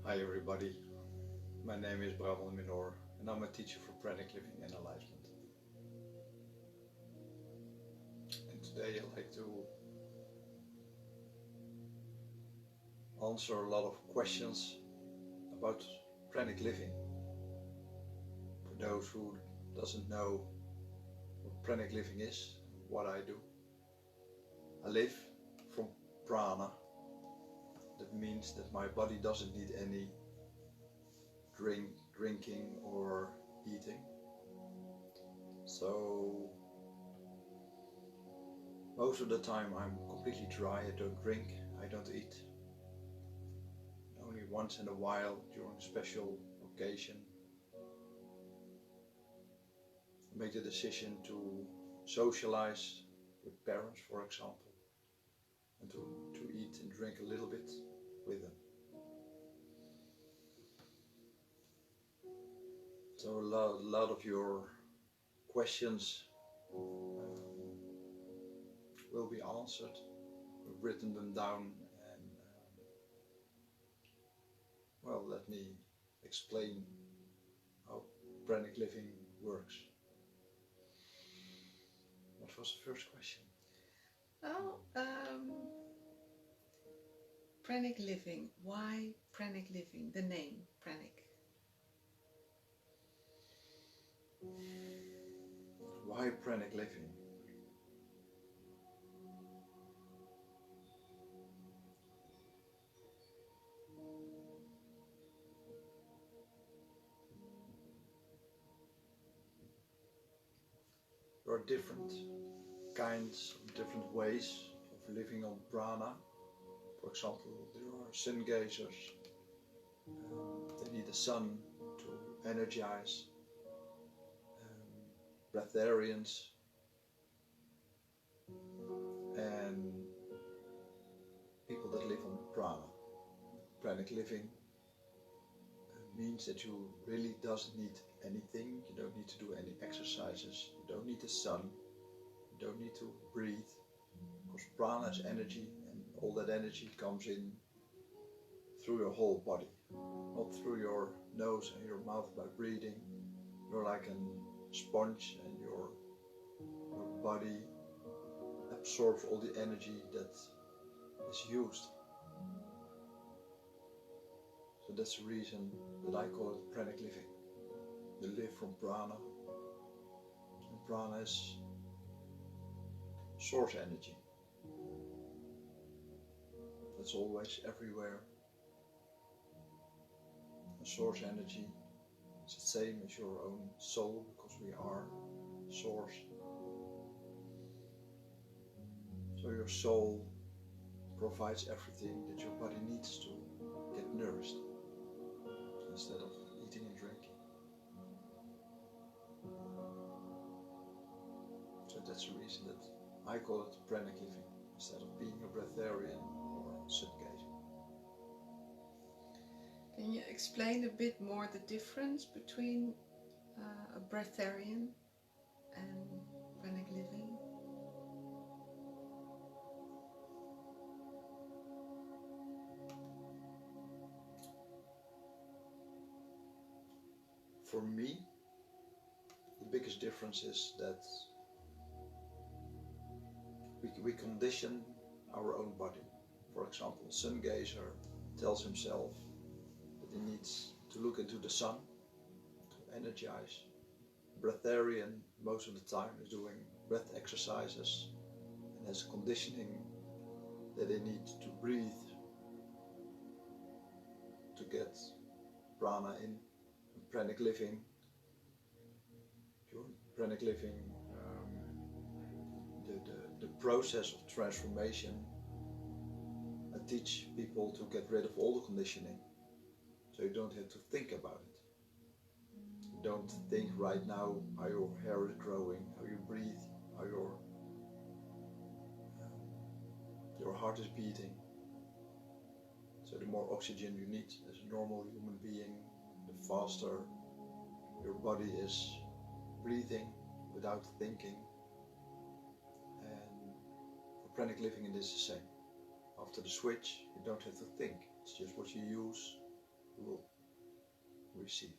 Hi everybody, my name is Brahman Menor and I'm a teacher for Pranic Living and Enlightenment. And today I'd like to answer a lot of questions about Pranic Living. For those who doesn't know what Pranic Living is, what I do. I live from Prana. That means that my body doesn't need any drinking or eating. So most of the time I'm completely dry. I don't drink, I don't eat. Only once in a while during a special occasion I make the decision to socialize with parents, for example, and to eat and drink a little bit with them. So a lot of your questions will be answered. We've written them down and well, let me explain how Pranic Living works. What was the first question? Pranic Living. Why Pranic Living? The name Pranic. Why Pranic Living? There are different kinds, different ways of living on prana. For example, there are sun gazers. They need the sun to energize. Breatharians and people that live on prana. Pranic living means that you really doesn't need anything. You don't need to do any exercises. You don't need the sun. You don't need to breathe. Because prana is energy, and all that energy comes in through your whole body, not through your nose and your mouth by breathing. You're like a sponge, and your body absorbs all the energy that is used. So that's the reason that I call it pranic living. You live from prana, and prana is source energy. That's always everywhere. And source energy is the same as your own soul, because we are source. So your soul provides everything that your body needs to get nourished, instead of eating and drinking. So that's the reason that I call it pranic living, instead of being a breatharian or sun gazer. Can you explain a bit more the difference between a breatharian and pranic living? For me, the biggest difference is that we condition our own body. For example, a sun gazer tells himself that he needs to look into the sun to energize. Breatharian, most of the time, is doing breath exercises and has conditioning that they need to breathe to get prana in. Pranic living, pranic living, the process of transformation. I teach people to get rid of all the conditioning, so you don't have to think about it. You don't think right now how your hair is growing, how you breathe, how your heart is beating. So the more oxygen you need as a normal human being, the faster your body is breathing without thinking. And for pranic living, it is the same. After the switch, you don't have to think. It's just what you use, you will receive.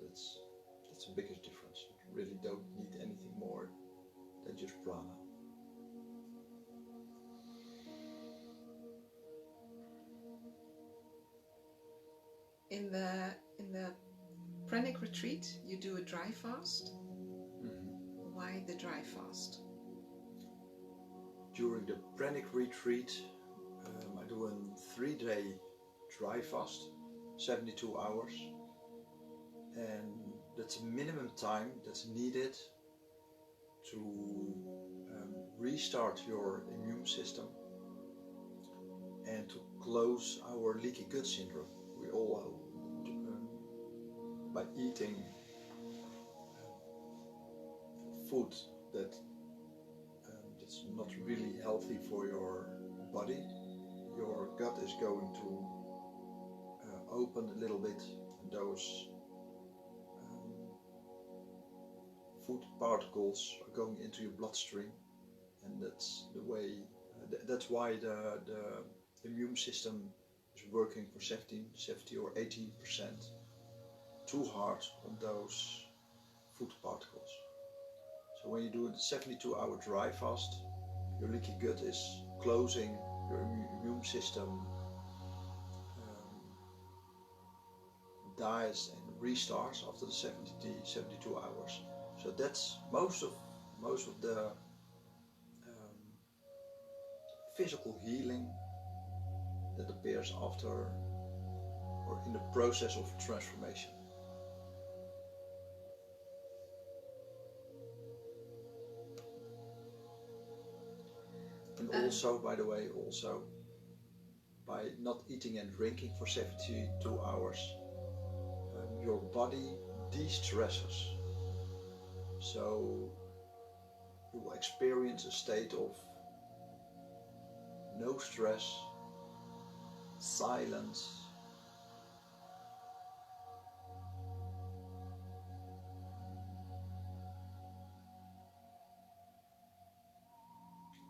That's the biggest difference. You really don't need anything more than just prana. In the pranic retreat, you do a dry fast. Why the dry fast? During the pranic retreat, I do a 3-day dry fast, 72 hours, and that's a minimum time that's needed to restart your immune system and to close our leaky gut syndrome. We all by eating food that's not really healthy for your body, your gut is going to open a little bit, and those food particles are going into your bloodstream, and that's the way. That's why the immune system is working for 70 or 18% too hard on those food particles. So when you do the 72-hour dry fast, your leaky gut is closing, your immune system dies and restarts after the 72 hours. So that's most of the physical healing that appears after or in the process of transformation. And also, by the way, also by not eating and drinking for 72 hours, your body de-stresses. So you will experience a state of no stress, silence,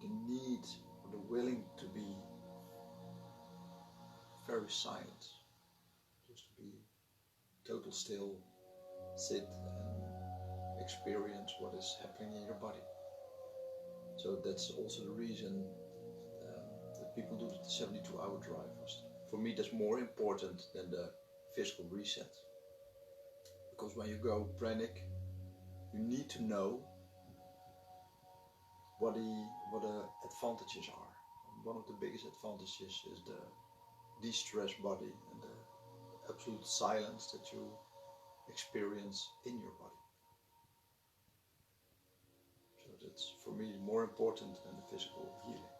the need or the willing to be very silent, just to be total still, sit and experience what is happening in your body. So that's also the reason that people do the 72-hour dry fast. For me, that's more important than the physical reset. Because when you go pranic, you need to know what the advantages are. And one of the biggest advantages is the de-stressed body and the absolute silence that you experience in your body. So that's, for me, more important than the physical healing.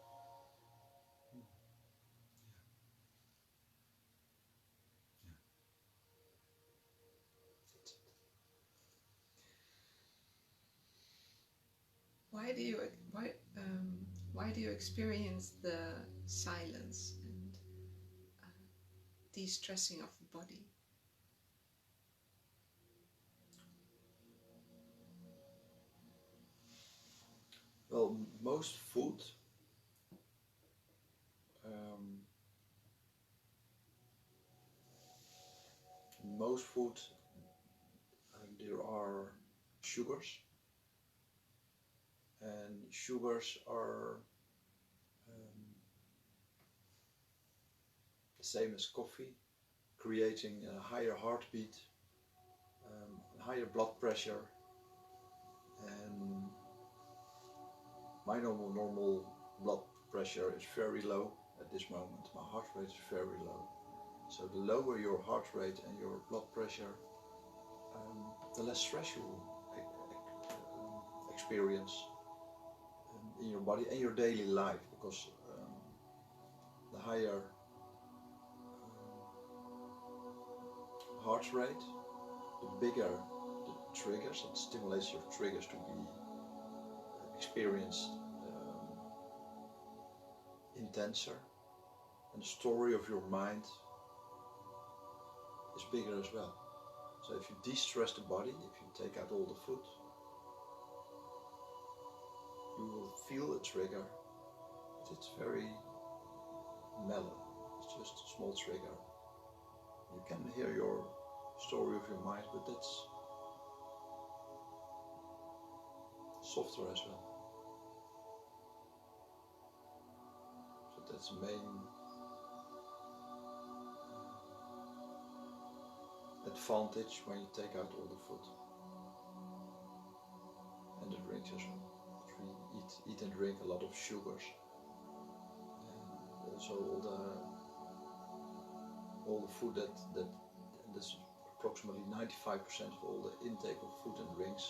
Why do you experience the silence and de-stressing of the body? Well, most food there are sugars, and sugars are the same as coffee, creating a higher heartbeat, higher blood pressure, and my normal blood pressure is very low at this moment. My heart rate is very low. So the lower your heart rate and your blood pressure, the less stress you will experience in your body and your daily life, because the higher heart rate, the bigger the triggers. It stimulates your triggers to be experienced intenser, and the story of your mind is bigger as well. So if you de-stress the body, if you take out all the food, you will feel a trigger, but it's very mellow. It's just a small trigger. You can hear your story of your mind, but that's softer as well. So that's the main advantage when you take out all the food and the drinks as well. We eat and drink a lot of sugars, and also all the food that's approximately 95% of all the intake of food and drinks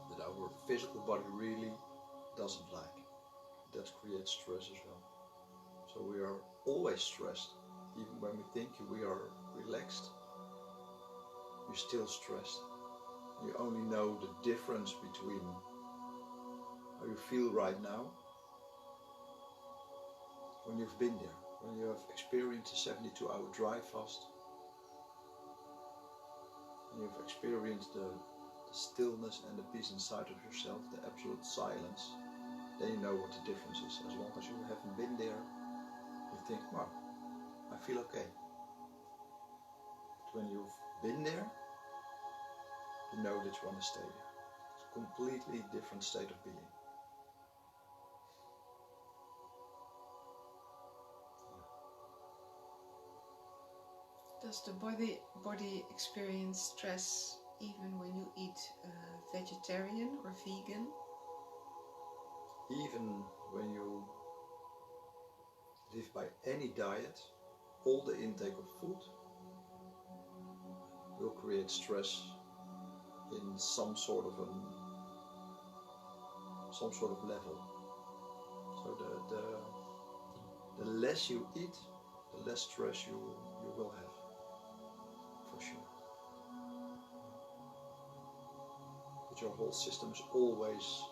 that our physical body really doesn't like. That creates stress as well. So we are always stressed. Even when we think we are relaxed, we're still stressed. You only know the difference between how you feel right now when you've been there, when you have experienced a 72-hour dry fast, and you've experienced the stillness and the peace inside of yourself, the absolute silence. Then you know what the difference is. As long as you haven't been there, you think, wow, I feel okay. But when you've been there, you know that you want to stay there. It's a completely different state of being. Does the body experience stress even when you eat vegetarian or vegan? Even when you live by any diet, all the intake of food will create stress in some sort of level. So the less you eat, the less stress you will have, for sure. But your whole system is always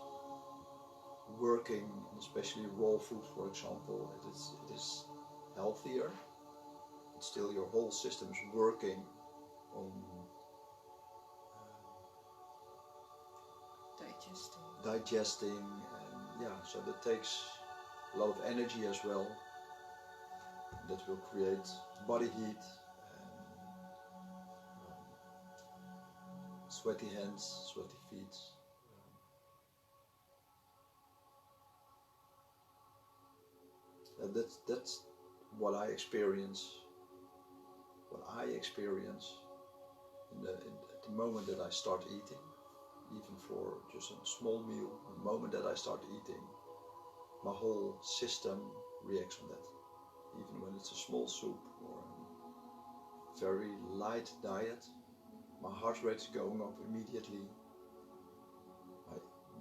working, especially raw food, for example. It is healthier. But still, your whole system is working on digesting, and yeah, so that takes a lot of energy as well. That will create body heat and sweaty hands, sweaty feet. That's what I experience. What I experience at the moment that I start eating, even for just a small meal. The moment that I start eating, my whole system reacts on that. Even when it's a small soup or a very light diet, my heart rate is going up immediately.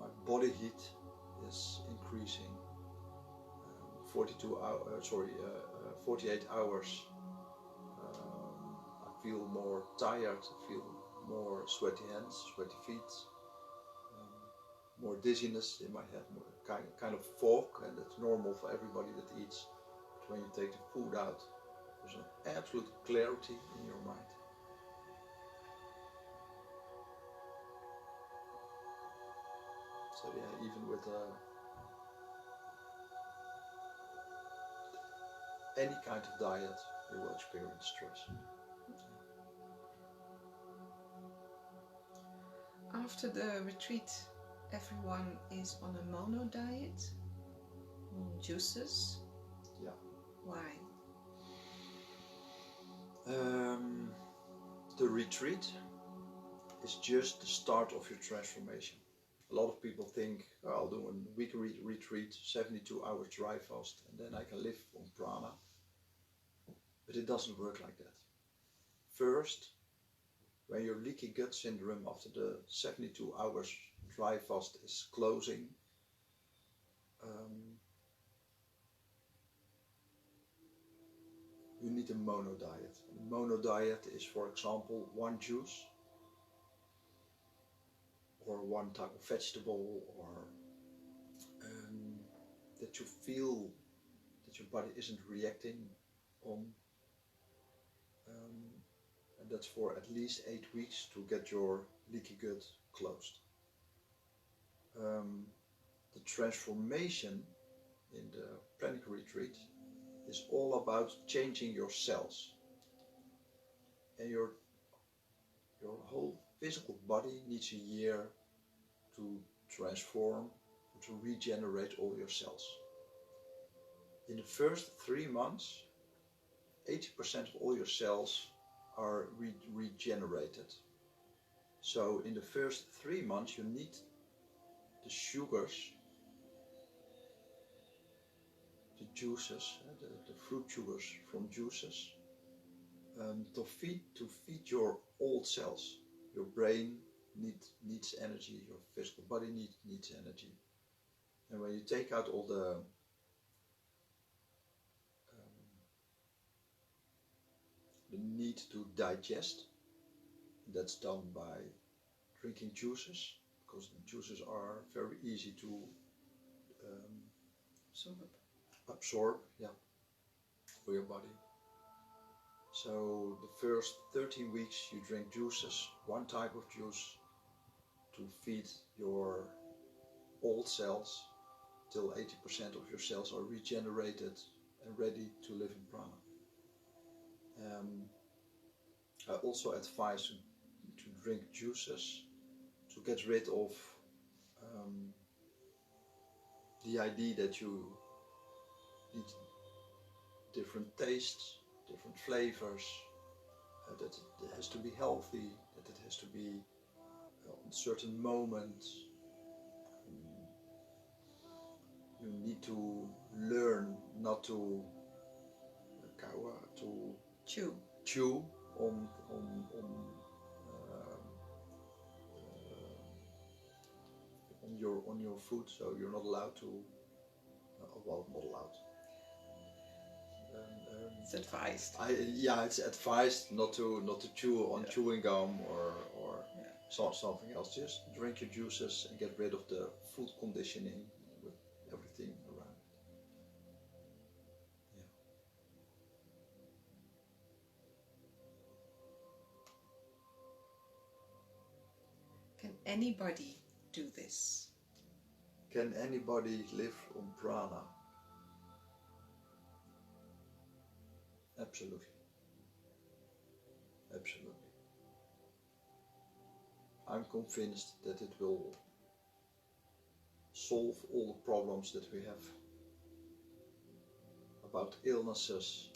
My body heat is increasing. 48 hours. I feel more tired. I feel more sweaty hands, sweaty feet. More dizziness in my head, more kind of fog, and that's normal for everybody that eats. But when you take the food out, there's an absolute clarity in your mind. So yeah, even with any kind of diet, you will experience stress. After the retreat, everyone is on a mono diet, on juices. Yeah. Why? The retreat is just the start of your transformation. A lot of people think, oh, I'll do a weekly retreat, 72 hours dry fast, and then I can live on prana. But it doesn't work like that. First, when your leaky gut syndrome after the 72 hours dry fast is closing, you need a mono diet. A mono diet is, for example, one juice or one type of vegetable, or that you feel that your body isn't reacting on. And that's for at least 8 weeks to get your leaky gut closed. The transformation in the Pranic retreat is all about changing your cells. And your whole physical body needs a year to transform, to regenerate all your cells. In the first 3 months, 80% of all your cells are regenerated. So in the first 3 months you need the sugars, the juices, the fruit sugars from juices, to feed your old cells. Your brain needs energy, your physical body needs energy. And when you take out all the need to digest, that's done by drinking juices, because the juices are very easy to absorb, yeah, for your body. So the first 13 weeks you drink juices, one type of juice, to feed your old cells till 80% of your cells are regenerated and ready to live in prana. I also advise to drink juices to get rid of the idea that you need different tastes, different flavors, that it has to be healthy, that it has to be on certain moments you need to learn not to chew on on your food, so you're not allowed to. Well, not allowed. It's advised. It's advised not to chew on chewing gum or something else. Just drink your juices and get rid of the food conditioning with everything around it. Yeah. Can anybody do this? Can anybody live on prana? Absolutely. Absolutely. I'm convinced that it will solve all the problems that we have about illnesses,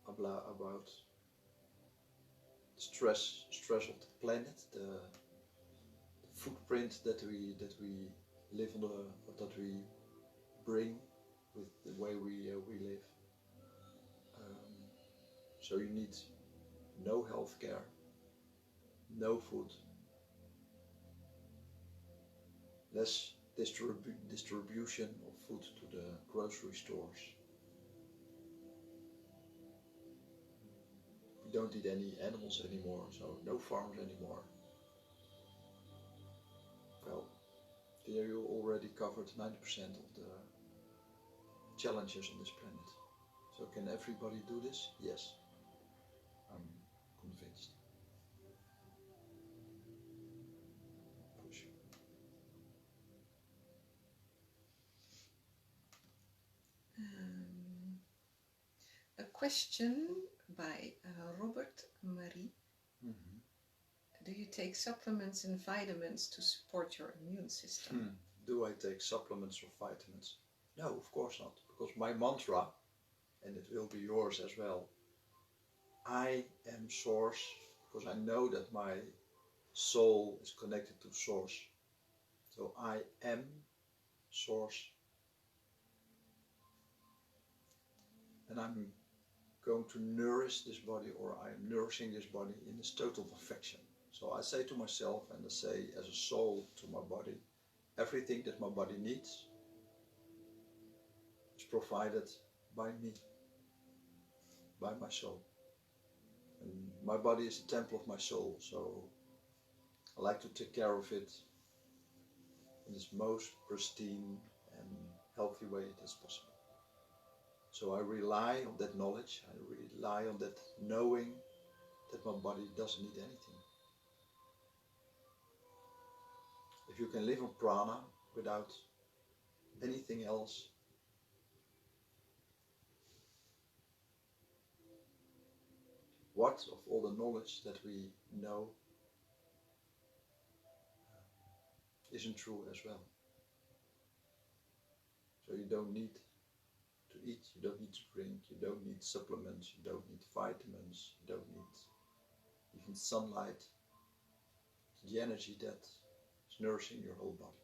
about stress of the planet, the footprint that we live on, that we bring with the way we live. So you need no health care, no food, less distribution of food to the grocery stores. We don't eat any animals anymore, so no farms anymore. Well, there you already covered 90% of the challenges on this planet. So can everybody do this? Yes, I'm convinced. For sure. A question by Robert Marie. Do you take supplements and vitamins to support your immune system? Do I take supplements or vitamins? No, of course not. Because my mantra, and it will be yours as well, I am source, because I know that my soul is connected to source. So I am source. And I'm going to nourish this body, or I am nourishing this body in its total perfection. So I say to myself, and I say as a soul to my body, everything that my body needs is provided by me, by my soul. And my body is the temple of my soul, so I like to take care of it in its most pristine and healthy way as possible. So I rely on that knowledge, I rely on that knowing that my body doesn't need anything. If you can live on prana without anything else, what of all the knowledge that we know isn't true as well? So you don't need to eat, you don't need to drink, you don't need supplements, you don't need vitamins, you don't need even sunlight, the energy that is nourishing your whole body.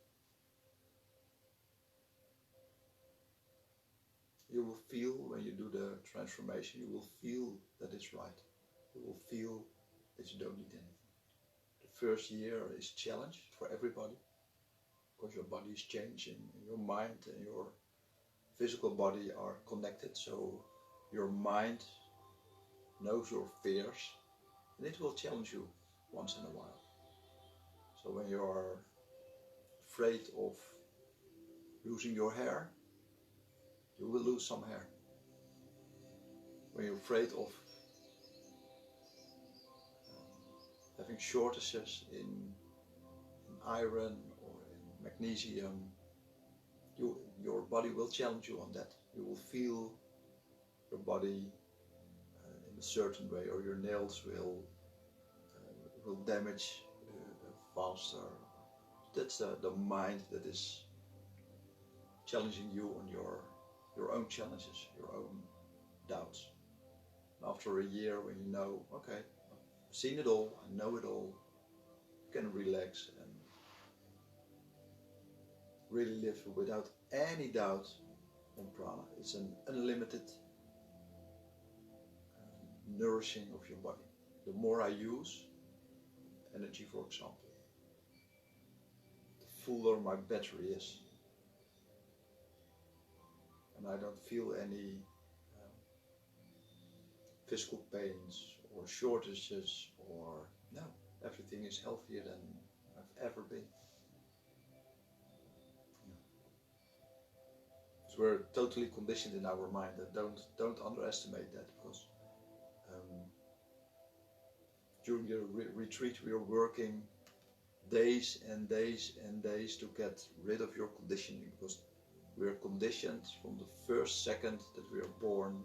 You will feel when you do the transformation, you will feel that it's right. You will feel that you don't need anything. The first year is a challenge for everybody, because your body is changing, and your mind and your physical body are connected, so your mind knows your fears, and it will challenge you once in a while. So when you are afraid of losing your hair, you will lose some hair. When you're afraid of having shortages in iron or in magnesium, your body will challenge you on that. You will feel your body in a certain way, or your nails will damage faster. That's the mind that is challenging you on your own challenges, your own doubts. And after a year, when you know, okay, seen it all, I know it all, can relax and really live without any doubt on prana. It's an unlimited nourishing of your body. The more I use energy, for example, the fuller my battery is. And I don't feel any physical pains or shortages, or no, everything is healthier than I've ever been. Because we're totally conditioned in our mind, and don't underestimate that, because during the retreat we are working days and days and days to get rid of your conditioning, because we are conditioned from the first second that we are born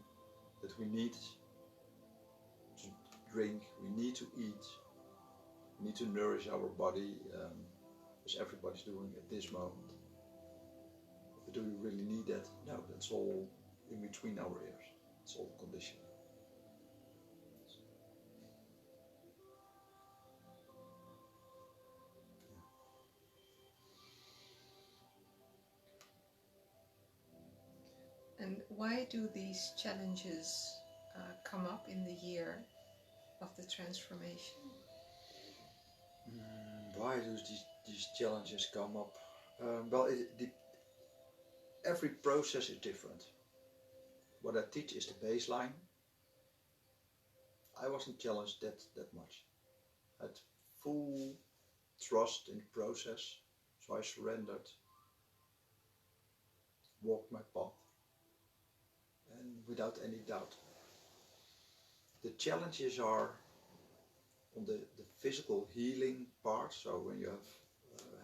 that we need to drink, we need to eat, we need to nourish our body, as everybody's doing at this moment. But do we really need that? No, that's all in between our ears. It's all conditioning. And why do these challenges come up in the year of the transformation? Why do these challenges come up? Well, every process is different. What I teach is the baseline. I wasn't challenged that much. I had full trust in the process, so I surrendered, walked my path, and without any doubt. The challenges are on the physical healing part. So when you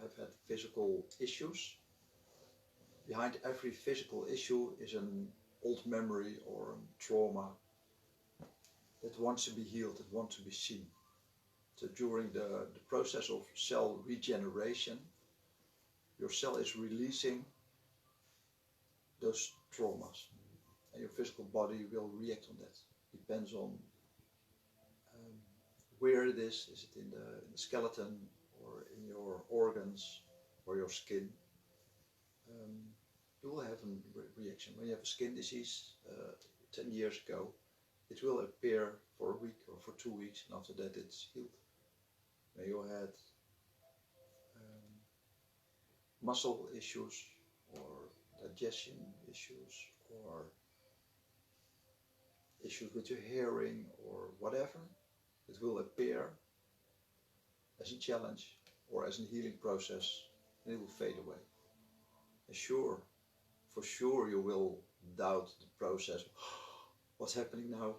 have had physical issues, behind every physical issue is an old memory or a trauma that wants to be healed, that wants to be seen. So during the process of cell regeneration, your cell is releasing those traumas, and your physical body will react on that. Depends on where it is. Is it in the skeleton, or in your organs, or your skin? You will have a reaction. When you have a skin disease 10 years ago, it will appear for a week or for 2 weeks, and after that it's healed. When you had muscle issues, or digestion issues, or issues with your hearing, or whatever, it will appear as a challenge or as a healing process, and it will fade away. And sure, for sure you will doubt the process. What's happening now?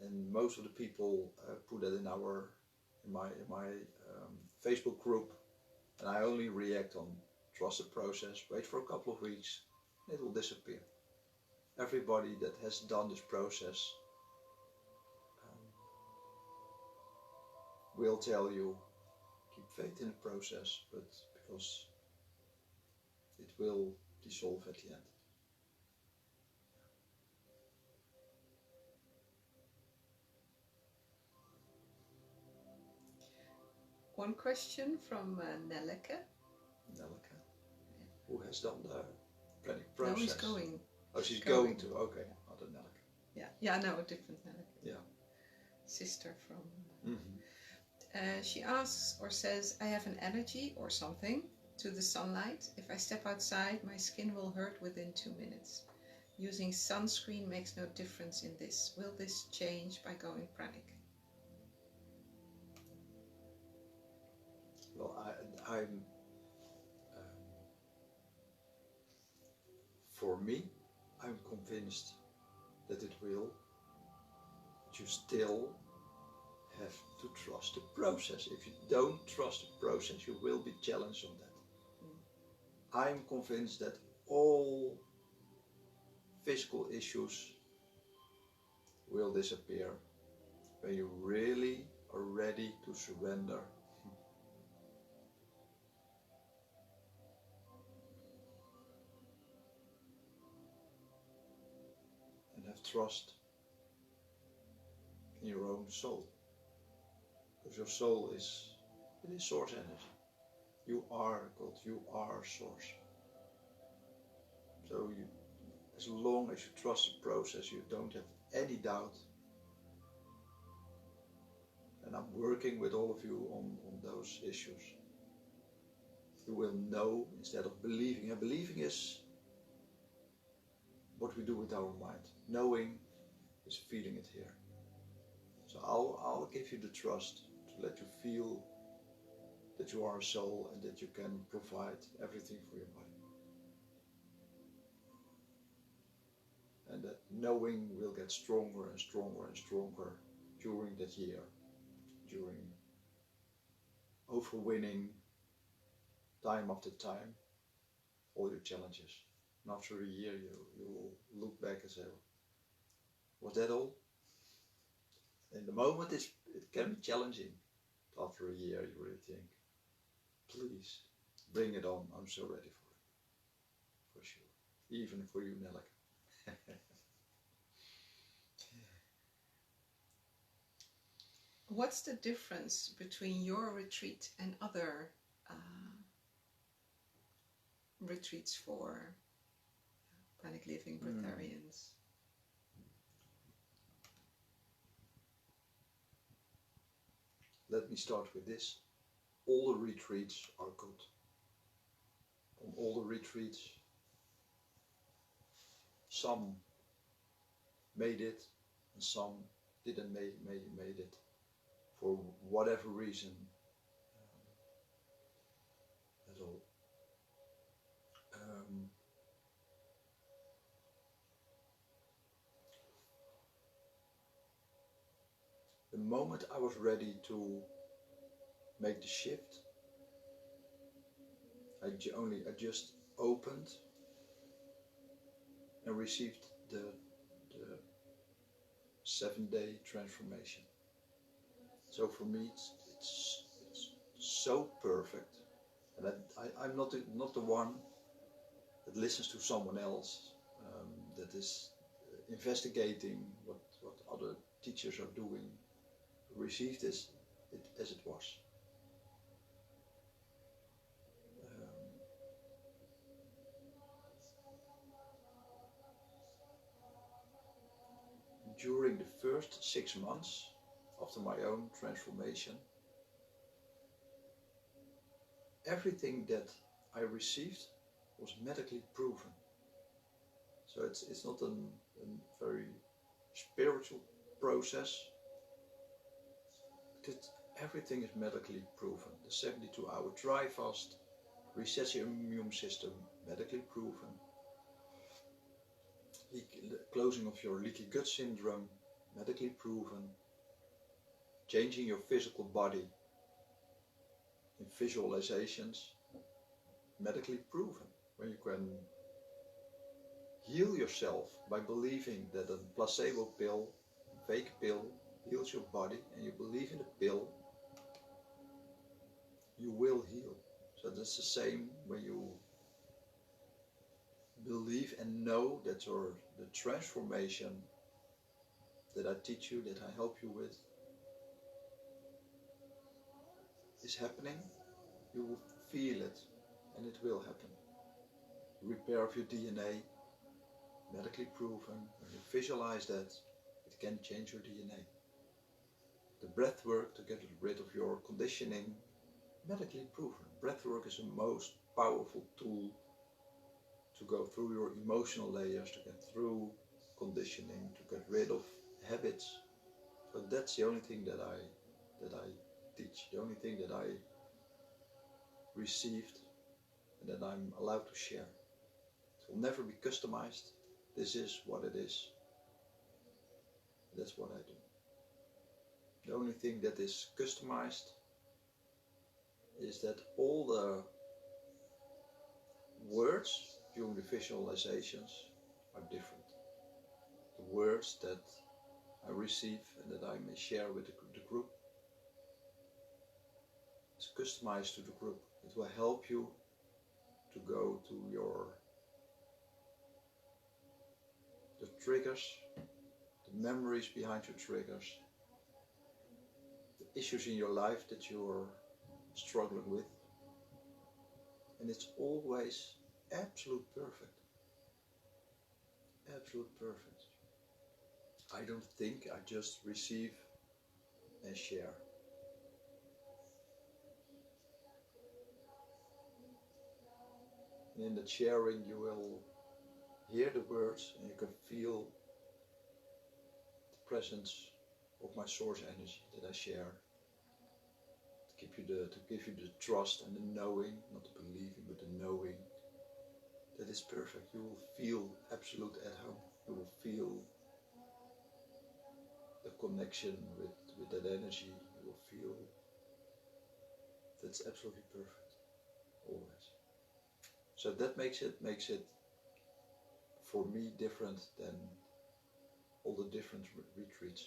And most of the people put that in my Facebook group, and I only react on trust the process, wait for a couple of weeks, and it will disappear. Everybody that has done this process will tell you, keep faith in the process, but because it will dissolve at the end. One question from Nelleke. Nelleke, who has done the Pranic process? No, he's going. Oh, she's going to. Okay, other Nelleke. Yeah, no, a different Nelleke. Yeah. Sister from. She asks or says, I have an allergy or something to the sunlight. If I step outside, my skin will hurt within 2 minutes. Using sunscreen makes no difference in this. Will this change by going pranic? Well, I'm for me, I'm convinced that it will. But you still have to trust the process. If you don't trust the process, you will be challenged on that. I'm convinced that all physical issues will disappear when you really are ready to surrender. And have trust in your own soul. Because your soul is source energy. You are God, you are source. So as long as you trust the process, you don't have any doubt. And I'm working with all of you on those issues. You will know instead of believing. And believing is what we do with our mind. Knowing is feeling it here. So I'll give you the trust to let you feel that you are a soul and that you can provide everything for your body. And that knowing will get stronger and stronger and stronger during that year, during overwinning time after time all your challenges. And after a year you will look back and say, was that all? In the moment it can be challenging. After a year you really think, please bring it on, I'm so ready for sure. Even for you, Nelleke. What's the difference between your retreat and other retreats for Pranic Living Breatharians? Let me start with this. All the retreats are good. On all the retreats, some made it and some didn't made it for whatever reason at all. The moment I was ready to make the shift, I just opened and received the 7-day transformation. So for me, it's so perfect, and I'm not the one that listens to someone else, that is investigating what other teachers are doing. Receive this as it was. During the first 6 months after my own transformation, everything that I received was medically proven. So it's not a very spiritual process, because everything is medically proven. The 72-hour dry fast resets your immune system, medically proven. Closing of your leaky gut syndrome, medically proven. Changing your physical body in visualizations, medically proven. When you can heal yourself by believing that a placebo pill, fake pill, heals your body, and you believe in the pill, you will heal. So that's the same when you believe and know that the transformation that I teach you, that I help you with, is happening. You will feel it, and it will happen. Repair of your DNA, medically proven. When you visualize that, it can change your DNA. The breath work to get rid of your conditioning, medically proven. Breath work is the most powerful tool to go through your emotional layers, to get through conditioning, to get rid of habits. So that's the only thing that I teach, the only thing that I received and that I'm allowed to share. It will never be customized. This is what it is. That's what I do. The only thing that is customized is that all the words during the visualizations are different. The words that I receive and that I may share with the group, it's customized to the group. It will help you to go to the triggers, the memories behind your triggers, issues in your life that you're struggling with. And it's always absolute perfect. Absolute perfect. I don't think, I just receive and share. And in that sharing you will hear the words and you can feel the presence of my source energy that I share. To give you the trust and the knowing, not the believing, but the knowing that it's perfect. You will feel absolute at home. You will feel the connection with that energy. You will feel that's absolutely perfect, always. So that makes it for me different than all the different retreats.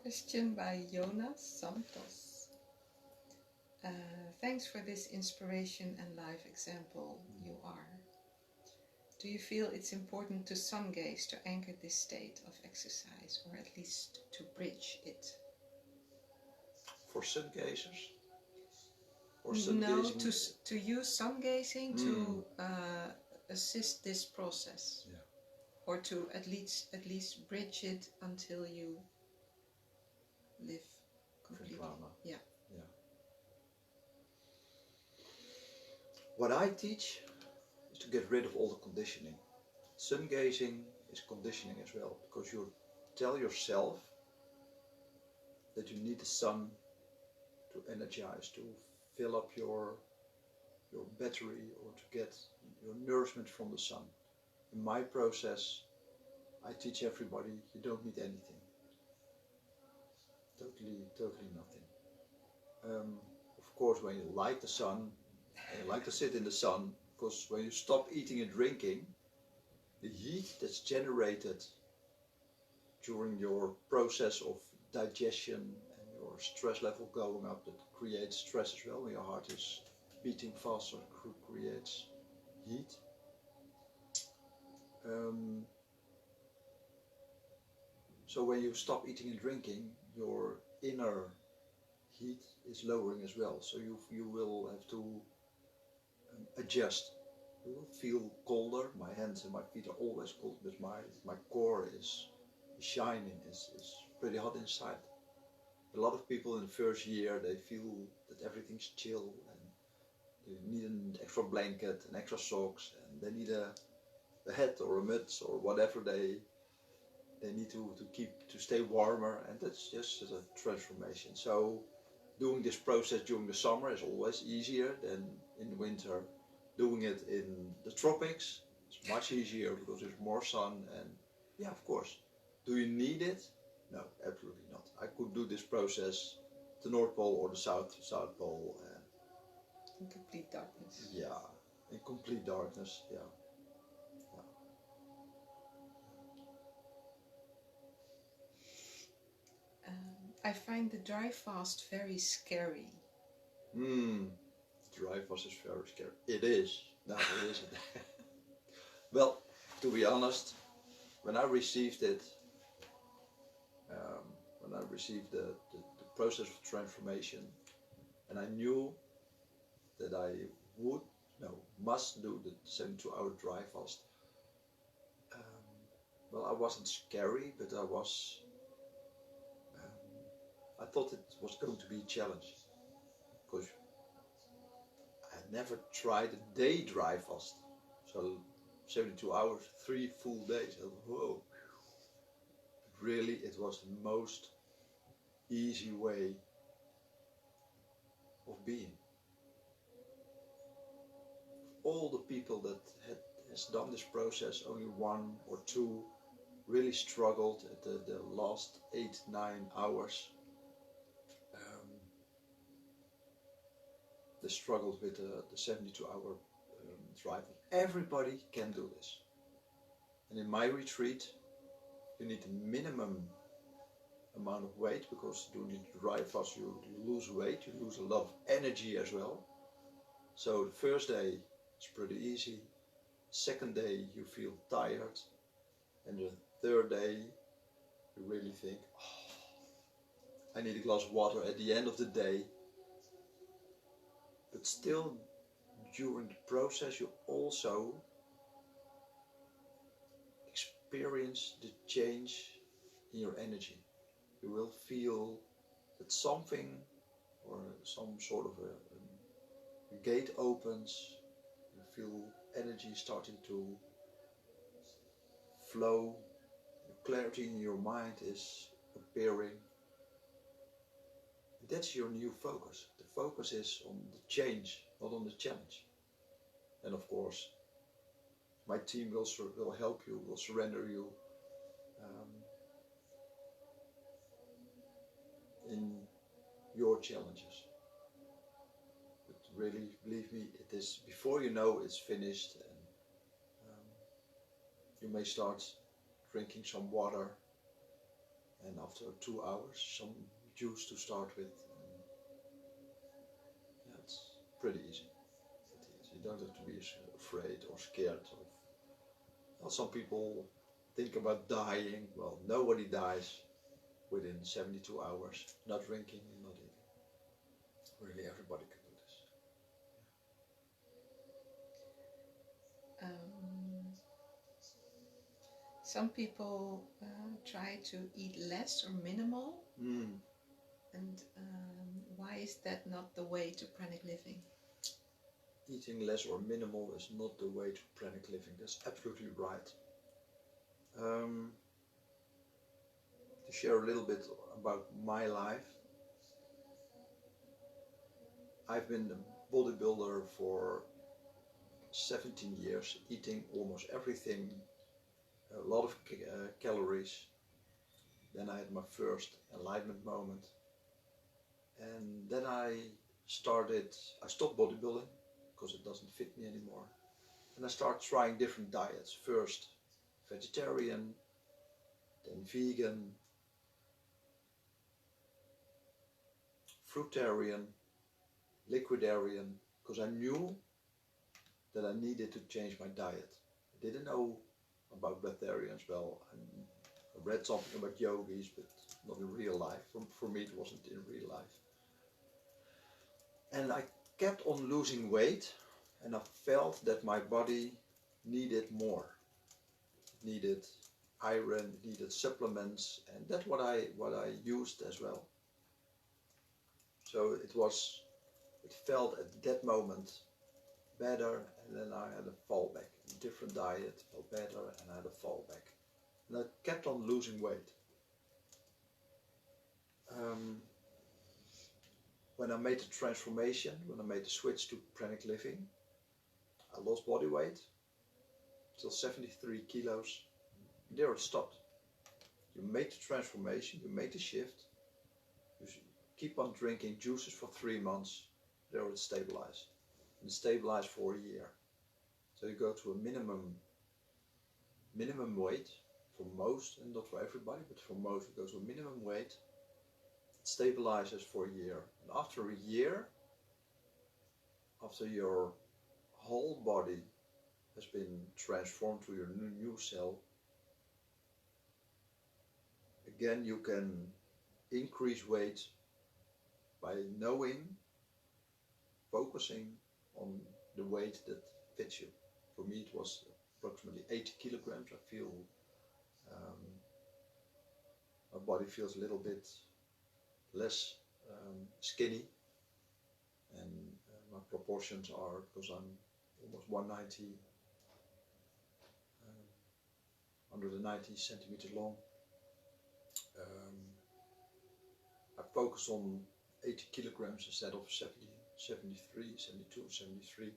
Question by Jonas Santos. Thanks for this inspiration and life example you are. Do you feel it's important to sun gaze to anchor this state of exercise, or at least to bridge it? For sun gazers? Or no, to use sun gazing to assist this process. Yeah. Or to at least bridge it until you live completely. Prana. Yeah. Yeah. What I teach is to get rid of all the conditioning. Sun gazing is conditioning as well, because you tell yourself that you need the sun to energize, to fill up your battery, or to get your nourishment from the sun. In my process, I teach everybody you don't need anything. Totally nothing. Of course, when you like the sun, and you like to sit in the sun, because when you stop eating and drinking, the heat that's generated during your process of digestion and your stress level going up, that creates stress as well. When your heart is beating faster, it creates heat. So when you stop eating and drinking, your inner heat is lowering as well. So you will have to adjust. You will feel colder. My hands and my feet are always cold, but my core is shining, is pretty hot inside. A lot of people in the first year, they feel that everything's chill and they need an extra blanket and extra socks, and they need a hat or a mitts or whatever they need to stay warmer, and that's just a transformation. So doing this process during the summer is always easier than in the winter. Doing it in the tropics is much easier because there's more sun, and yeah, of course. Do you need it? No, absolutely not. I could do this process the North Pole or the South Pole. In complete darkness. Yeah, in complete darkness, yeah. I find the dry fast very scary. Dry fast is very scary. It is. No, it isn't. Well, to be honest, when I received it, when I received the process of transformation, and I knew that I must do the 72-hour dry fast. Well, I wasn't scary, but I thought it was going to be a challenge, because I had never tried a day dry fast. So 72 hours, 3 full days. Whoa. Really, it was the most easy way of being. All the people that has done this process, only 1 or 2 really struggled at the last 8-9 hours. They struggled with the 72-hour drive. Everybody can do this. And in my retreat, you need a minimum amount of weight, because doing the dry fast you lose weight, you lose a lot of energy as well. So the first day is pretty easy. Second day you feel tired, And the third day, you really think, oh, I need a glass of water at the end of the day. But still, during the process, you also experience the change in your energy. You will feel that something or some sort of a gate opens. You feel energy starting to flow. The clarity in your mind is appearing. That's your new focus. The focus is on the change, not on the challenge. And of course, my team will help you, will surrender you in your challenges. But really, believe me, it is, before you know it's finished, and you may start drinking some water, and after 2 hours some juice to start with. Yeah, it's pretty easy. You don't have to be afraid or scared of. Well, some people think about dying. Well, nobody dies within 72 hours, not drinking and not eating. Really, everybody can do this. Some people try to eat less or minimal. And why is that not the way to pranic living? Eating less or minimal is not the way to pranic living. That's absolutely right. To share a little bit about my life, I've been a bodybuilder for 17 years, eating almost everything, a lot of calories. Then I had my first enlightenment moment, and then I stopped bodybuilding because it doesn't fit me anymore, and I started trying different diets. First vegetarian, then vegan, fruitarian, liquidarian, because I knew that I needed to change my diet. I didn't know about breatharians. Well, I read something about yogis, but not in real life. For me, it wasn't in real life. And I kept on losing weight, and I felt that my body needed more. It needed iron, it needed supplements, and that's what I used as well. So it felt at that moment better, and then I had a fallback. A different diet, felt better, and I had a fallback. And I kept on losing weight. When I made the transformation, when I made the switch to Pranic Living, I lost body weight till 73 kilos. There it stopped. You made the transformation, you made the shift, you keep on drinking juices for 3 months, there it stabilized. And stabilized for a year. So you go to a minimum weight for most, and not for everybody, but for most it goes to a minimum weight. It stabilizes for a year. And after a year, after your whole body has been transformed to your new cell, again you can increase weight by knowing, focusing on the weight that fits you. For me it was approximately 80 kilograms. I feel my body feels a little bit less skinny, and my proportions are, because I'm almost 190, 190 centimeters long. I focus on 80 kilograms instead of 70, 73, 72, 73.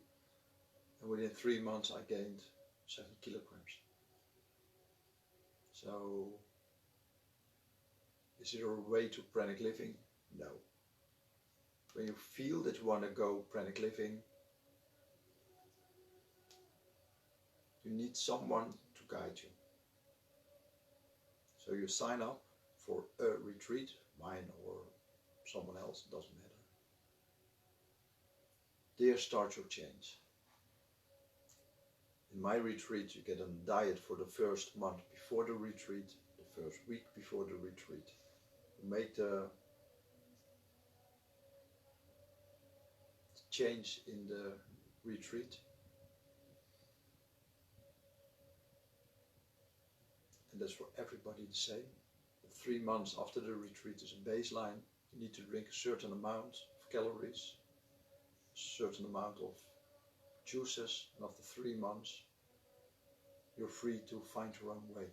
And within 3 months I gained 7 kilograms. So, is there a way to Pranic Living? No. When you feel that you want to go Pranic Living, you need someone to guide you. So you sign up for a retreat, mine or someone else, doesn't matter. There starts your change. In my retreat, you get a diet for the first month before the retreat, the first week before the retreat. You make the change in the retreat. And that's for everybody the same. 3 months after the retreat is a baseline. You need to drink a certain amount of calories, a certain amount of juices, and after 3 months you're free to find your own way.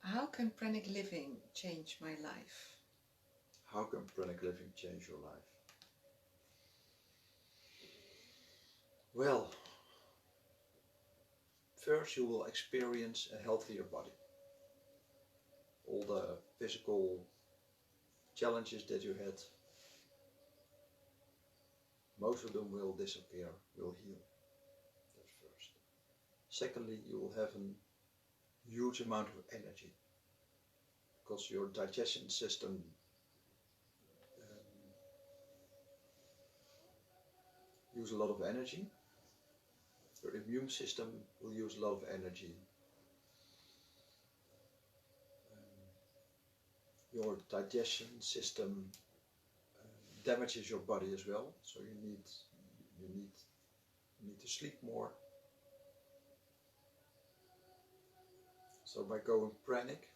How can Pranic Living change my life? How can Pranic Living change your life? Well, first you will experience a healthier body. All the physical challenges that you had, most of them will disappear, will heal. That's first. Secondly, you will have a huge amount of energy because your digestion system use a lot of energy. Your immune system will use a lot of energy. Your digestion system damages your body as well, so you need to sleep more. So by going pranic,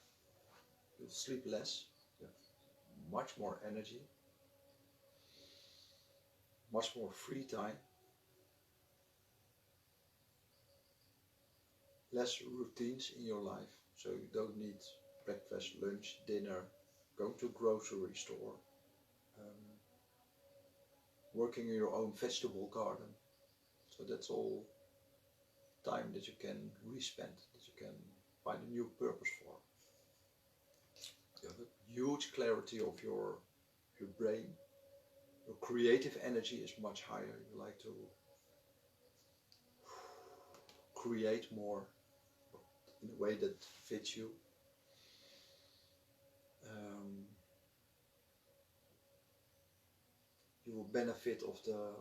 you'll sleep less, you have much more energy, much more free time, less routines in your life, so you don't need breakfast, lunch, dinner, going to a grocery store, working in your own vegetable garden. So that's all time that you can re-spend, that you can find a new purpose for. You have a huge clarity of your brain. Your creative energy is much higher. You like to create more in a way that fits you. You will benefit of the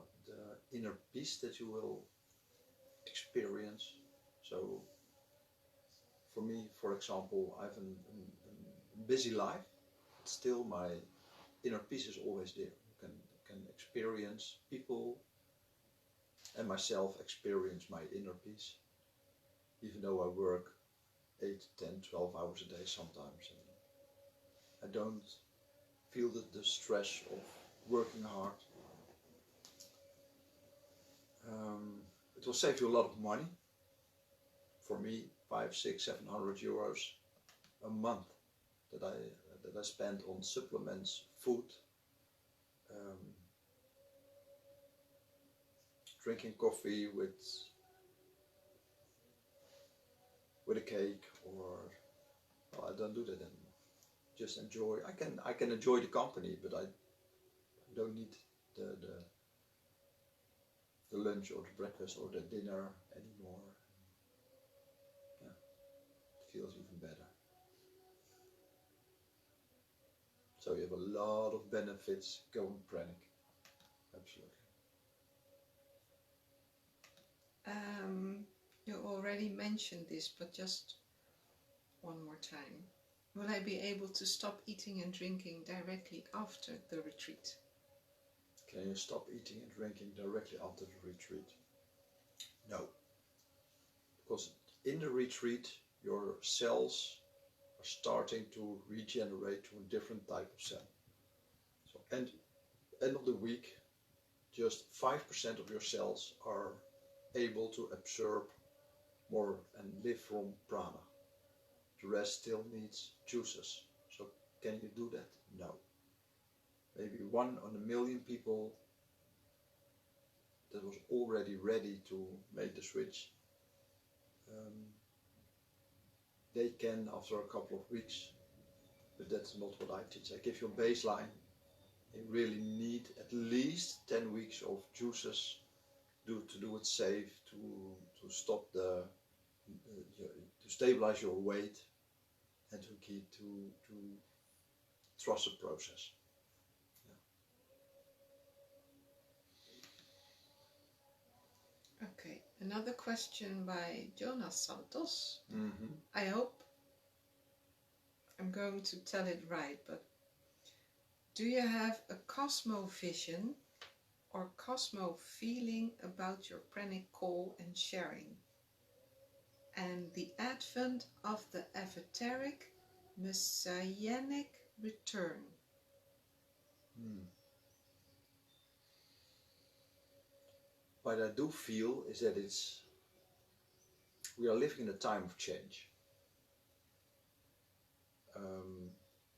inner peace that you will experience. So for me, for example, I have a busy life, but still my inner peace is always there. You can experience people and myself experience my inner peace, even though I work 8, 10, 12 hours a day sometimes. And I don't feel the stress of working hard. It will save you a lot of money. For me, 500, 600, 700 euros a month that I spend on supplements, food, drinking coffee with a cake, or well, I don't do that anymore. Just enjoy. I can enjoy the company, but I don't need the lunch or the breakfast or the dinner anymore. Yeah, it feels even better. So you have a lot of benefits going pranic. Absolutely. You already mentioned this, but just one more time. Will I be able to stop eating and drinking directly after the retreat? Can you stop eating and drinking directly after the retreat? No. Because in the retreat, your cells are starting to regenerate to a different type of cell. So end of the week, just 5% of your cells are able to absorb more and live from prana. The rest still needs juices. So can you do that? No. Maybe 1 on a million people that was already ready to make the switch. They can after a couple of weeks, but that's not what I teach. I give you a baseline You really need at least 10 weeks of juices to do it safe, to stop to stabilize your weight, and to trust the process. Yeah. Okay, another question by Jonas Santos. Mm-hmm. I hope I'm going to tell it right, but do you have a cosmo-vision or cosmo-feeling about your pranic call and sharing, and the advent of the avateric messianic return? What I do feel is that we are living in a time of change.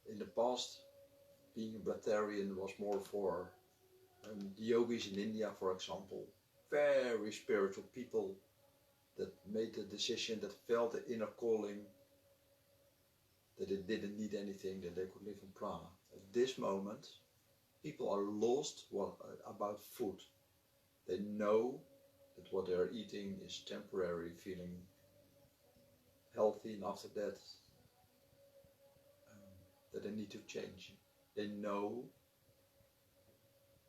In the past, being a Brahmanian was more for the yogis in India, for example, very spiritual people that made the decision, that felt the inner calling, that they didn't need anything, that they could live in prana. At this moment, people are lost about food. They know that what they are eating is temporary, feeling healthy, and after that, that they need to change. They know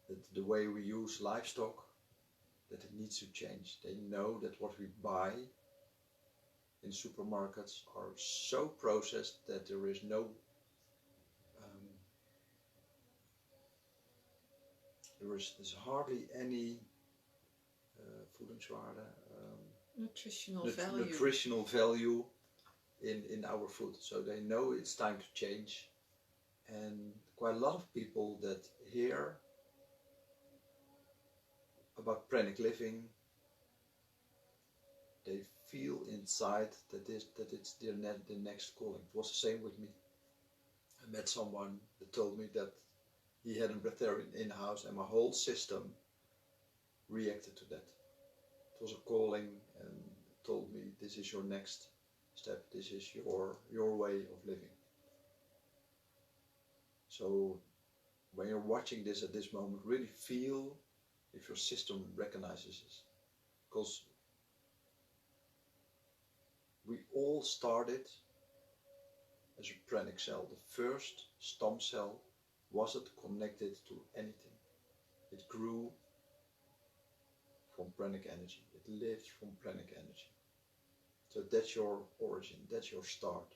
that the way we use livestock, that it needs to change. They know that what we buy in supermarkets are so processed that there is no there's hardly any voedingswaarde, nutritional value in our food. So they know it's time to change. And quite a lot of people that hear about Pranic Living, they feel inside that it's their next calling. It was the same with me. I met someone that told me that he had a Breatharian in-house, and my whole system reacted to that. It was a calling, and told me, this is your next step, this is your way of living. So when you're watching this at this moment, really feel if your system recognizes this. Because we all started as a pranic cell. The first stem cell wasn't connected to anything. It grew from pranic energy. It lives from pranic energy. So that's your origin, that's your start.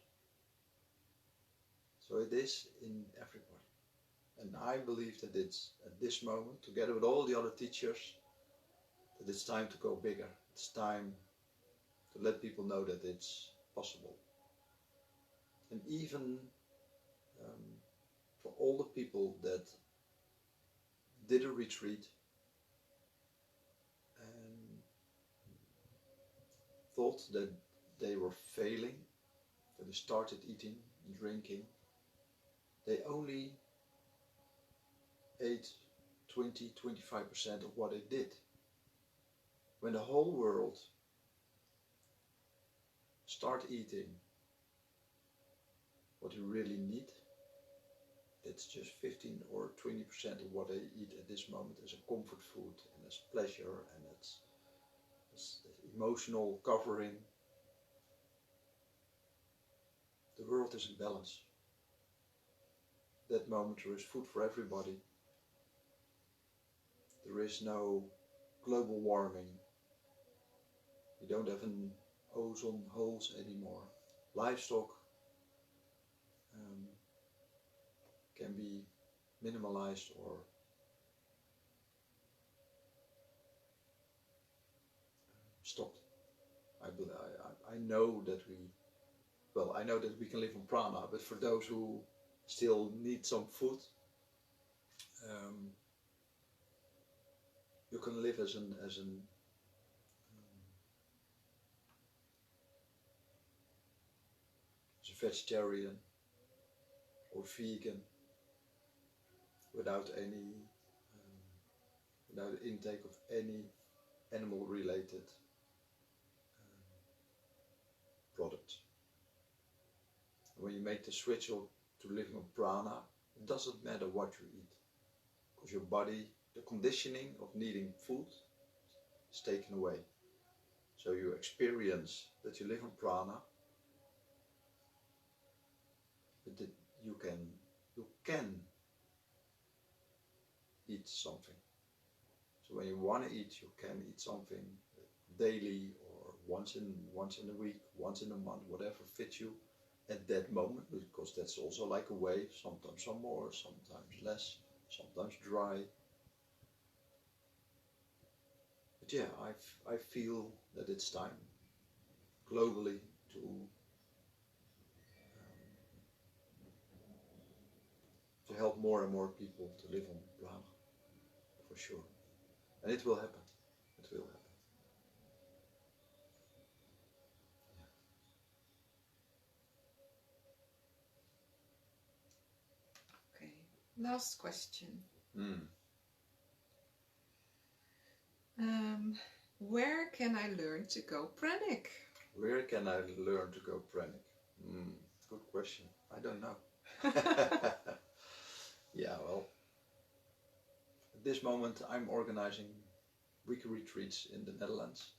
So it is in everybody. And I believe that it's at this moment, together with all the other teachers, that it's time to go bigger. It's time to let people know that it's possible. And even for all the people that did a retreat and thought that they were failing, that they started eating and drinking, they only ate 20-25% of what they did. When the whole world start eating what you really need, that's just 15 or 20% of what they eat at this moment as a comfort food and as pleasure and as emotional covering. The world is in balance. That moment there is food for everybody. There is no global warming. We don't have an ozone holes anymore. Livestock can be minimalized or stopped. I know that I know that we can live on prana, but for those who still need some food, you can live as a vegetarian or vegan without intake of any animal related product. When you make the switch to living on prana, it doesn't matter what you eat. because your body, the conditioning of needing food is taken away. So you experience that you live on prana, but that you can eat something. So when you want to eat, you can eat something daily or once in a week, once in a month, whatever fits you at that moment, because that's also like a wave. Sometimes some more, sometimes less, sometimes dry. But yeah, I feel that it's time globally to help more and more people to live on Brahma, for sure. And it will happen. It will happen. Okay, last question. Where can I learn to go pranic? Where can I learn to go pranic? Good question. I don't know. Yeah, well, at this moment I'm organizing weekly retreats in the Netherlands.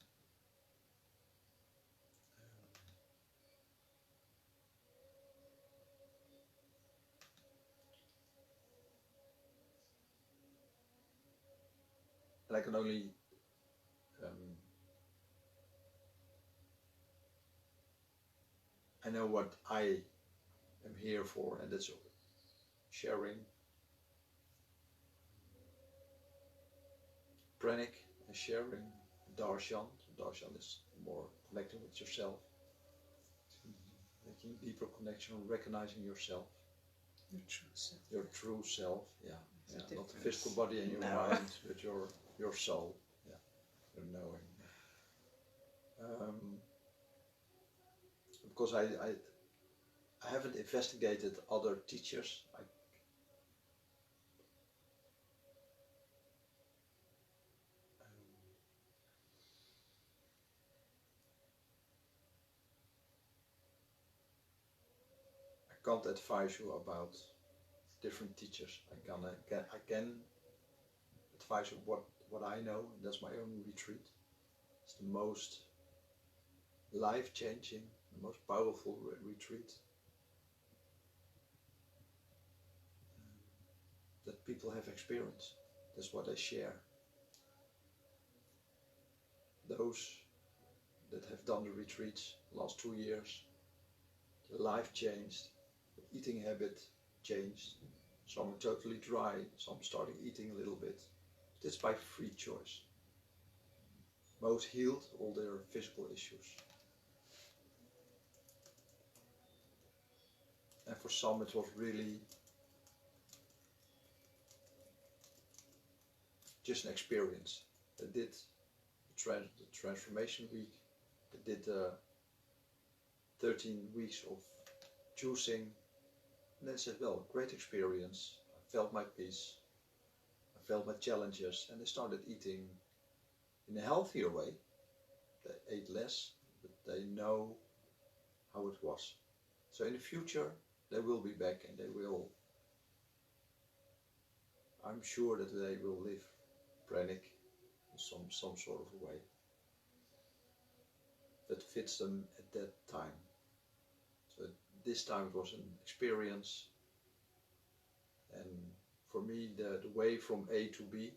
And I can only I know what I am here for, and that's sharing pranic and sharing darshan. Darshan is more connecting with yourself, making deeper connection, recognizing yourself. Your true self. Your true self, yeah. Not the physical body and your mind, but your soul, yeah, your knowing. Because I haven't investigated other teachers. I can't advise you about different teachers. I can advise you what I know. That's my own retreat. It's the most life-changing, the most powerful retreat that people have experienced. That's what I share. Those that have done the retreats the last 2 years, their life changed, their eating habit changed. Some are totally dry, some starting eating a little bit. But it's by free choice. Most healed all their physical issues. And for some it was really just an experience. They did the transformation week. They did 13 weeks of juicing. And they said, well, great experience. I felt my peace. I felt my challenges. And they started eating in a healthier way. They ate less, but they know how it was. So in the future, they will be back and they will, I'm sure that they will live pranic in some sort of a way that fits them at that time. So this time it was an experience, and for me the way from A to B,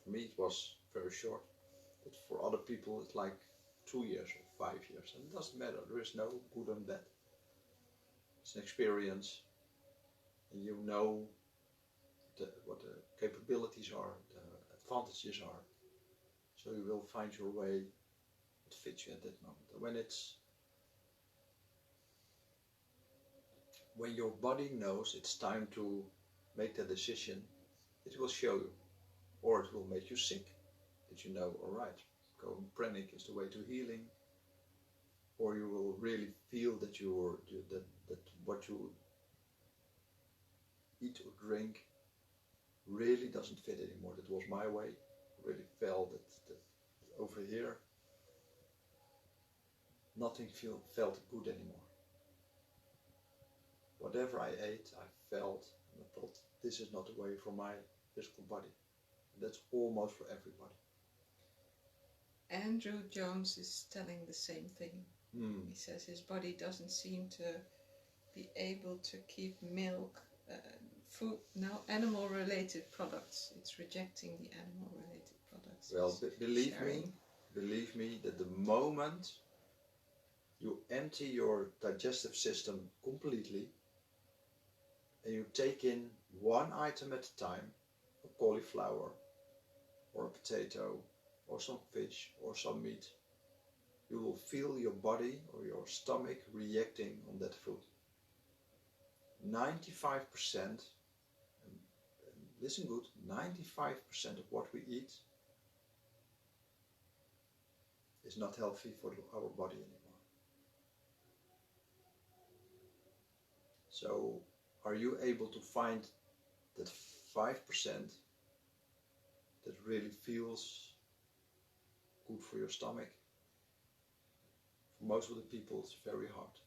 for me it was very short, but for other people it's like 2 years or 5 years, and it doesn't matter, there is no good and bad. It's an experience, and you know what the capabilities are, the advantages are, so you will find your way that fits you at that moment. And when your body knows it's time to make that decision, it will show you, or it will make you sick, that you know, alright, going pranic is the way to healing, or you will really feel that that what you eat or drink really doesn't fit anymore. That was my way. I really felt that over here nothing felt good anymore. Whatever I ate, I felt, and I thought, this is not the way for my physical body. That's almost for everybody. Andrew Jones is telling the same thing. He says his body doesn't seem to be able to keep milk, food, no, animal-related products. It's rejecting the animal-related products. Well, believe me that the moment you empty your digestive system completely and you take in one item at a time, a cauliflower or a potato or some fish or some meat, you will feel your body or your stomach reacting on that food. 95%, and listen good, 95% of what we eat is not healthy for our body anymore. So are you able to find that 5% that really feels good for your stomach? For most of the people it's very hard.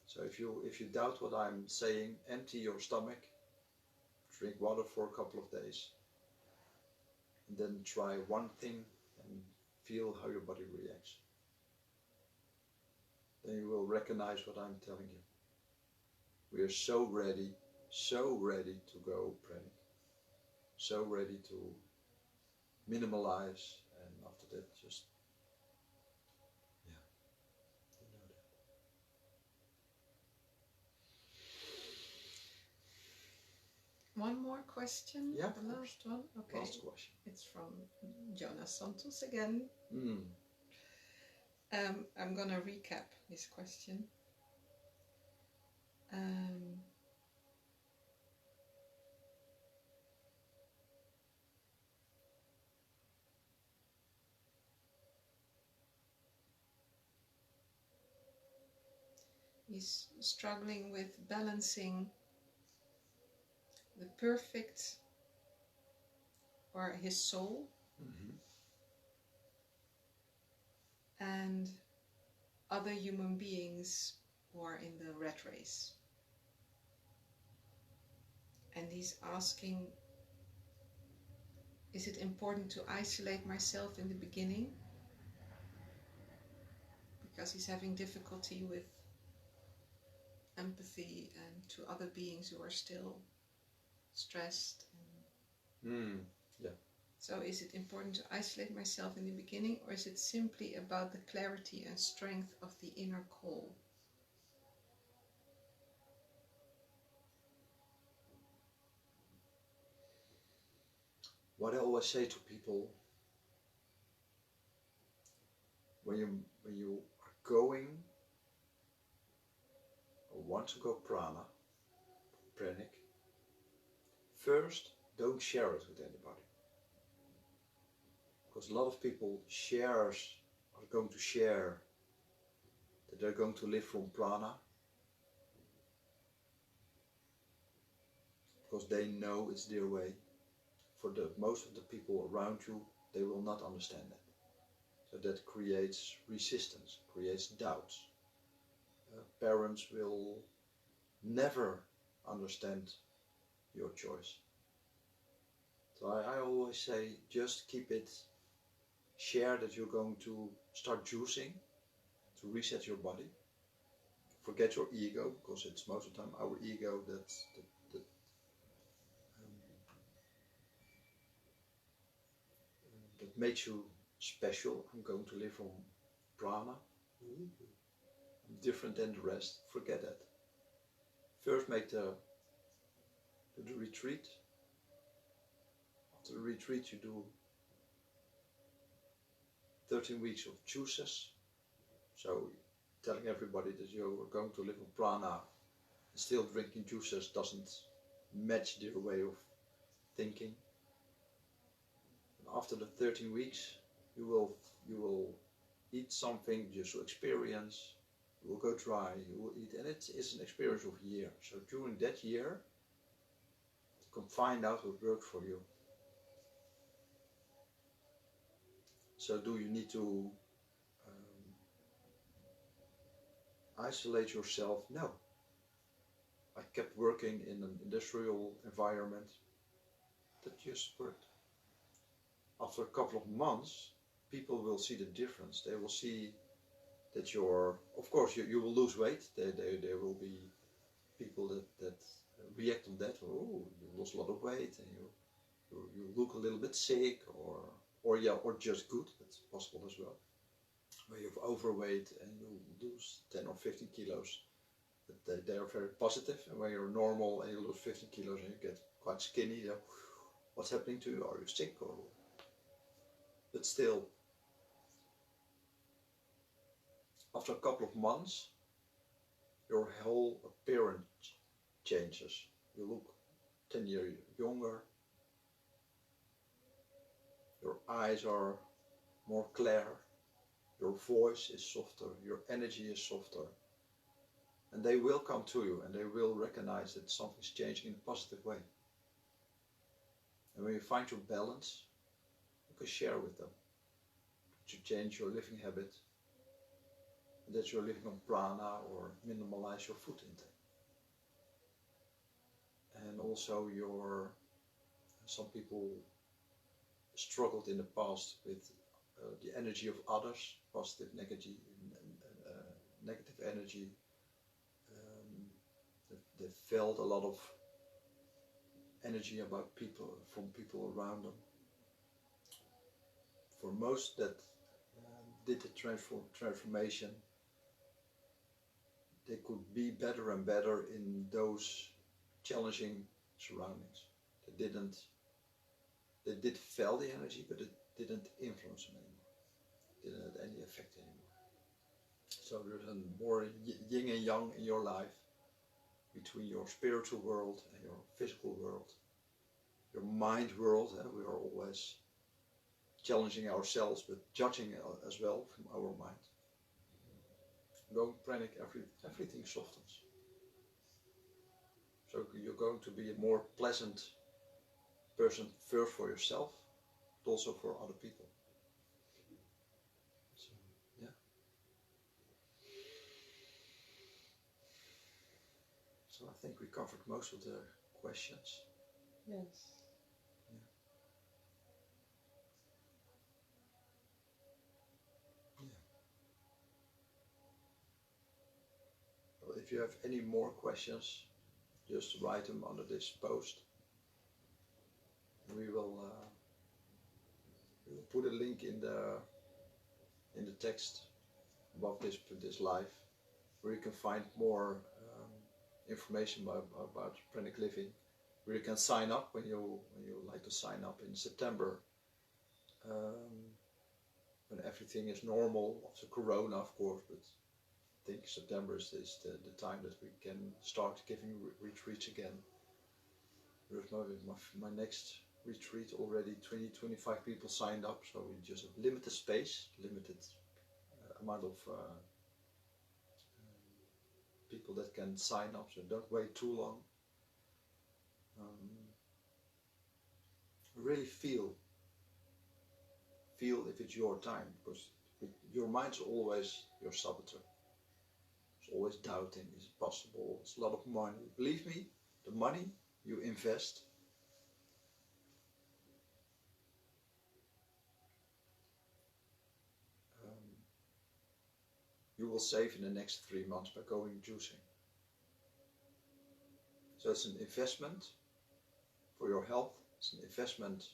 So if you doubt what I'm saying, empty your stomach, drink water for a couple of days, and then try one thing and feel how your body reacts. Then you will recognize what I'm telling you. We are so ready to go pranic, so ready to minimalize, and after that just, yeah, you know that. One more question? Yeah, the last one? Okay. Last question. It's from Jonas Santos again. I'm gonna recap his question. He's struggling with balancing the perfect, or his soul, and other human beings who are in the rat race. And he's asking, is it important to isolate myself in the beginning? Because he's having difficulty with empathy and to other beings who are still stressed. Yeah. So is it important to isolate myself in the beginning, or is it simply about the clarity and strength of the inner call? What I always say to people, when you are going or want to go prana, pranic, first don't share it with anybody. Because a lot of people are going to share that they're going to live from prana because they know it's their way. For most of the people around you, they will not understand that. So that creates resistance, creates doubts. Parents will never understand your choice. So I always say, just keep it, share that you're going to start juicing to reset your body. Forget your ego, because it's most of the time our ego that makes you special. I'm going to live from prana. I'm different than the rest. Forget that. First make the retreat. After the retreat you do 13 weeks of juices. So telling everybody that you're going to live on prana and still drinking juices doesn't match their way of thinking. And after the 13 weeks you will eat something just to experience. You will go dry, you will eat, and it's an experience of a year. So during that year you can find out what worked for you. So do you need to isolate yourself. No. I kept working in an industrial environment. That just worked. After a couple of months, people will see the difference. They will see that of course, you will lose weight. There will be people that react on that. Oh, you lost a lot of weight and you look a little bit sick, or just good. That's possible as well. When you have overweight and you lose 10 or 15 kilos, they are very positive. And when you're normal and you lose 15 kilos and you get quite skinny, what's happening to you? Are you sick? But still, after a couple of months, your whole appearance changes. You look 10 years younger. Your eyes are more clear. Your voice is softer. Your energy is softer. And they will come to you and they will recognize that something's changing in a positive way. And when you find your balance, you can share with them to change your living habit, and that you're living on prana or minimalize your food intake. And also some people struggled in the past with the energy of others, positive, negative energy. They felt a lot of energy about from people around them. For most that did the transformation, they could be better and better in those challenging surroundings. They did feel the energy, but it didn't influence them anymore. It didn't have any effect anymore. So there's a more yin and yang in your life, between your spiritual world and your physical world, your mind world. We are always challenging ourselves, but judging as well from our mind. Going pranic, everything softens. So you're going to be a more pleasant person, first for yourself, but also for other people. So, yeah. So I think we covered most of the questions. Yes. Well, if you have any more questions, just write them under this post. We will put a link in the text above this live, where you can find more information about Pranic Living, where you can sign up when you like to sign up in September, when everything is normal after Corona, of course. But I think September is the time that we can start giving retreats again. There's my next retreat already. 20-25 people signed up, so we just have limited space, limited amount of people that can sign up, so don't wait too long. Really feel if it's your time, because your mind's always your saboteur. It's always doubting, is it possible? It's a lot of money. Believe me, the money you invest you will save in the next 3 months by going juicing. So it's an investment for your health, it's an investment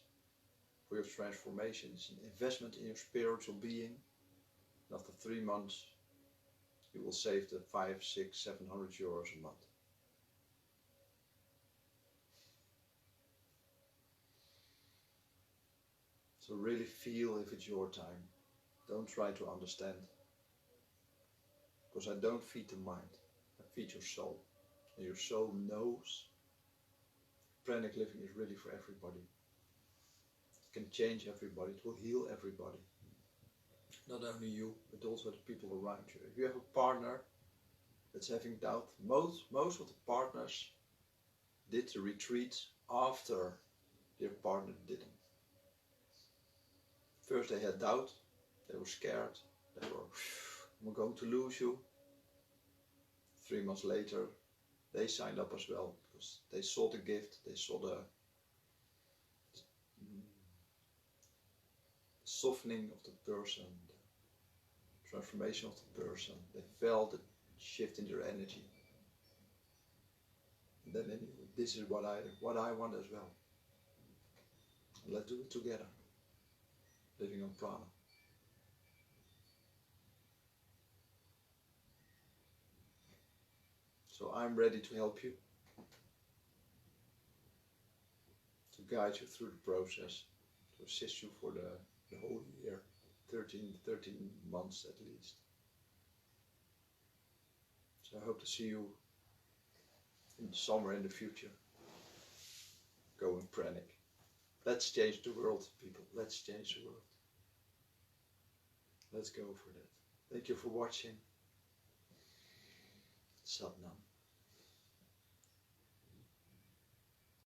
for your transformation, it's an investment in your spiritual being. And after 3 months, you will save the 500, 600, 700 euros a month. So really feel if it's your time. Don't try to understand. Because I don't feed the mind, I feed your soul. And your soul knows Pranic Living is really for everybody. It can change everybody, it will heal everybody. Not only you, but also the people around you. If you have a partner that's having doubt, most of the partners did the retreat after their partner didn't. First they had doubt, they were scared, they were, I'm going to lose you. 3 months later, they signed up as well because they saw the gift, they saw the softening of the person, the transformation of the person. They felt the shift in their energy. And then they knew, this is what I want as well. Let's do it together. Living on Prana. So I'm ready to help you, to guide you through the process, to assist you for the whole year, 13 months at least. So I hope to see you somewhere in the future, going Pranic. Let's change the world, people. Let's change the world. Let's go for that. Thank you for watching. Satnam.